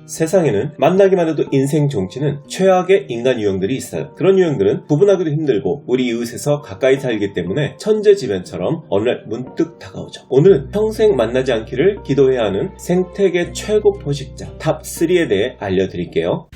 세상에는 만나기만 해도 인생 종치는 최악의 인간 유형들이 있어요. 그런 유형들은 구분하기도 힘들고 우리 이웃에서 가까이 살기 때문에 천재지변처럼 어느 날 문득 다가오죠. 오늘은 평생 만나지 않기를 기도해야 하는 생태계 최고 포식자 탑 3에 대해 알려드릴게요.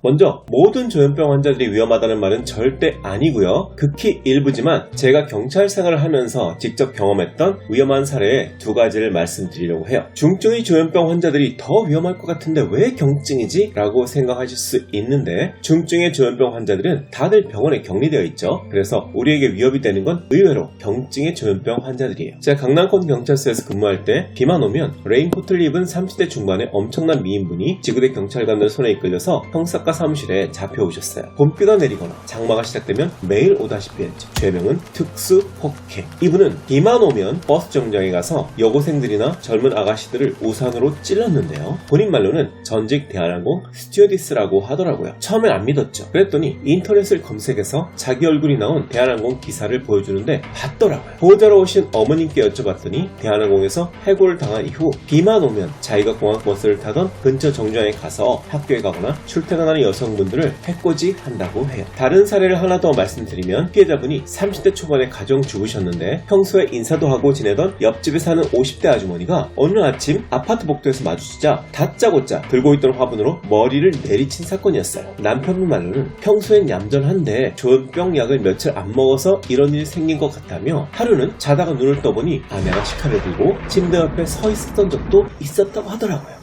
먼저 모든 조현병 환자들이 위험하다는 말은 절대 아니고요. 극히 일부지만 제가 경찰 생활을 하면서 직접 경험했던 위험한 사례의 두 가지를 말씀드리려고 해요. 중증의 조현병 환자들이 더 위험할 것 같은데 왜 경증이지? 라고 생각하실 수 있는데 중증의 조현병 환자들은 다들 병원에 격리되어 있죠. 그래서 우리에게 위협이 되는 건 의외로 경증의 조현병 환자들이에요. 제가 강남권 경찰서에서 근무할 때 비만 오면 레인코트를 입은 30대 중반의 엄청난 미인분이 지구대 경찰관들 손에 이끌려서 형사과 사무실에 잡혀오셨어요. 봄비가 내리거나 장마가 시작되면 매일 오다시피 했죠. 죄명은 특수폭행. 이분은 비만 오면 버스 정류장에 가서 여고생들이나 젊은 아가씨들을 우산으로 찔렀는데요. 본인 말로는 전직 대한항공 스튜어디스라고 하더라고요. 처음엔 안 믿었죠. 그랬더니 인터넷을 검색해서 자기 얼굴이 나온 대한항공 기사를 보여주는데 봤더라고요. 보호자로 오신 어머님께 여쭤봤더니 대한항공에서 해고를 당한 이후 비만 오면 자기가 공항버스를 타던 근처 정류장에 가서 학교에 가거나 출퇴근하는 여성분들을 해코지한다고 해요. 다른 사례를 하나 더 말씀드리면 피해자분이 30대 초반에 가정 주부셨는데 평소에 인사도 하고 지내던 옆집에 사는 50대 아주머니가 어느 아침 아파트 복도에서 마주치자 다짜고짜 들고 있던 화분으로 머리를 내리친 사건이었어요. 남편분 말로는 평소엔 얌전한데 조현병 약을 며칠 안 먹어서 이런 일이 생긴 것 같다며 하루는 자다가 눈을 떠보니 아내가 식칼을 들고 침대 옆에 서 있었던 적도 있었다고 하더라고요.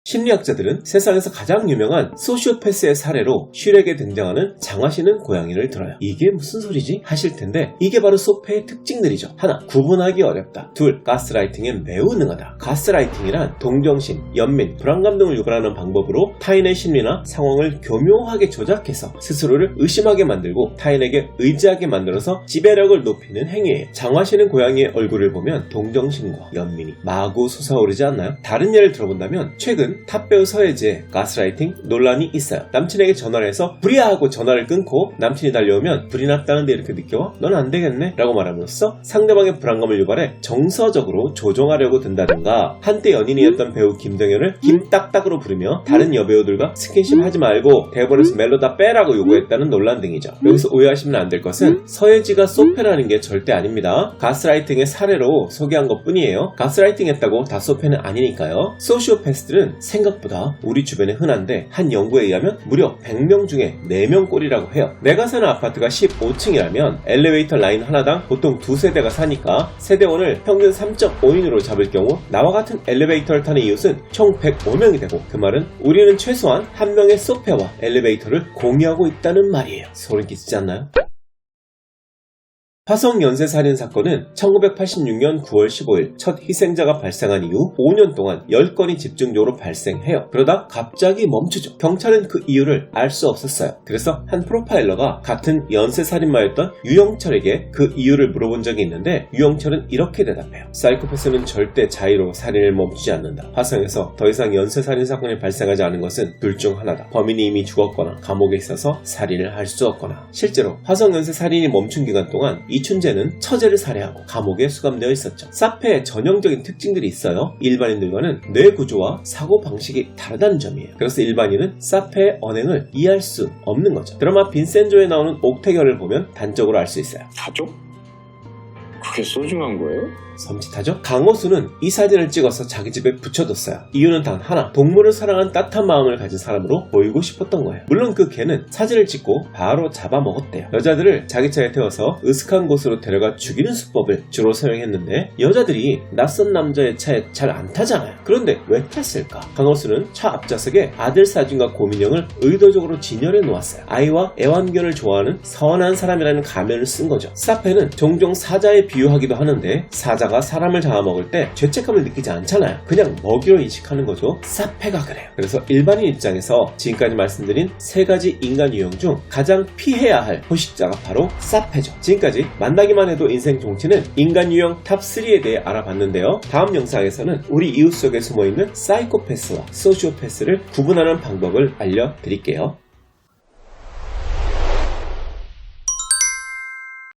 심리학자들은 세상에서 가장 유명한 소시오패스의 사례로 슐에게 등장하는 장화시는 고양이를 들어요. 이게 무슨 소리지? 하실 텐데 이게 바로 소패의 특징들이죠. 하나, 구분하기 어렵다. 둘, 가스라이팅에 매우 능하다. 가스라이팅이란 동정심, 연민, 불안감 등을 유발하는 방법으로 타인의 심리나 상황을 교묘하게 조작해서 스스로를 의심하게 만들고 타인에게 의지하게 만들어서 지배력을 높이는 행위예요. 장화시는 고양이의 얼굴을 보면 동정심과 연민이 마구 솟아오르지 않나요? 다른 예를 들어본다면 최근 탑배우 서예지의 가스라이팅 논란이 있어요. 남친에게 전화를 해서 불이야 하고 전화를 끊고 남친이 달려오면 불이 났다는데 이렇게 늦게 와? 넌 안 되겠네? 라고 말함으로써 상대방의 불안감을 유발해 정서적으로 조종하려고 든다든가 한때 연인이었던 배우 김동현을 김딱딱으로 부르며 다른 여배우들과 스킨십 하지 말고 대본에서 멜로 다 빼라고 요구했다는 논란 등이죠. 여기서 오해하시면 안 될 것은 서예지가 소패라는 게 절대 아닙니다. 가스라이팅의 사례로 소개한 것 뿐이에요. 가스라이팅 했다고 다 소패는 아니니까요. 소시오패스들은 생각보다 우리 주변에 흔한데 한 연구에 의하면 무려 100명 중에 4명 꼴이라고 해요. 내가 사는 아파트가 15층이라면 엘리베이터 라인 하나당 보통 2세대가 사니까 세대원을 평균 3.5인으로 잡을 경우 나와 같은 엘리베이터를 타는 이웃은 총 105명이 되고 그 말은 우리는 최소한 한 명의 소패와 엘리베이터를 공유하고 있다는 말이에요. 소름 끼치지 않나요? 화성 연쇄살인 사건은 1986년 9월 15일 첫 희생자가 발생한 이후 5년 동안 10건이 집중적으로 발생해요. 그러다 갑자기 멈추죠. 경찰은 그 이유를 알 수 없었어요. 그래서 한 프로파일러가 같은 연쇄살인마였던 유영철에게 그 이유를 물어본 적이 있는데 유영철은 이렇게 대답해요. 사이코패스는 절대 자의로 살인을 멈추지 않는다. 화성에서 더 이상 연쇄살인 사건이 발생하지 않은 것은 둘 중 하나다. 범인이 이미 죽었거나 감옥에 있어서 살인을 할 수 없거나. 실제로 화성 연쇄살인이 멈춘 기간 동안 이춘재는 처제를 살해하고 감옥에 수감되어 있었죠. 사페의 전형적인 특징들이 있어요. 일반인들과는 뇌 구조와 사고 방식이 다르다는 점이에요. 그래서 일반인은 사페의 언행을 이해할 수 없는 거죠. 드라마 빈센조에 나오는 옥태결을 보면 단적으로 알 수 있어요. 사족? 그게 소중한 거예요? 섬찟하죠? 강호수는 이 사진을 찍어서 자기 집에 붙여뒀어요. 이유는 단 하나, 동물을 사랑하는 따뜻한 마음을 가진 사람으로 보이고 싶었던 거예요. 물론 그 개는 사진을 찍고 바로 잡아먹었대요. 여자들을 자기 차에 태워서 으슥한 곳으로 데려가 죽이는 수법을 주로 사용했는데 여자들이 낯선 남자의 차에 잘 안 타잖아요. 그런데 왜 탔을까? 강호수는 차 앞좌석에 아들 사진과 고민형을 의도적으로 진열해 놓았어요. 아이와 애완견을 좋아하는 선한 사람이라는 가면을 쓴 거죠. 사페는 종종 사자에 비유하기도 하는데 사자가 사람을 잡아먹을 때 죄책감을 느끼지 않잖아요. 그냥 먹이로 인식하는 거죠. 사페가 그래요. 그래서 일반인 입장에서 지금까지 말씀드린 세 가지 인간 유형 중 가장 피해야 할 포식자가 바로 사페죠. 지금까지 만나기만 해도 인생 종치는 인간 유형 탑 3에 대해 알아봤는데요. 다음 영상에서는 우리 이웃 속에 숨어있는 사이코패스와 소시오패스를 구분하는 방법을 알려드릴게요.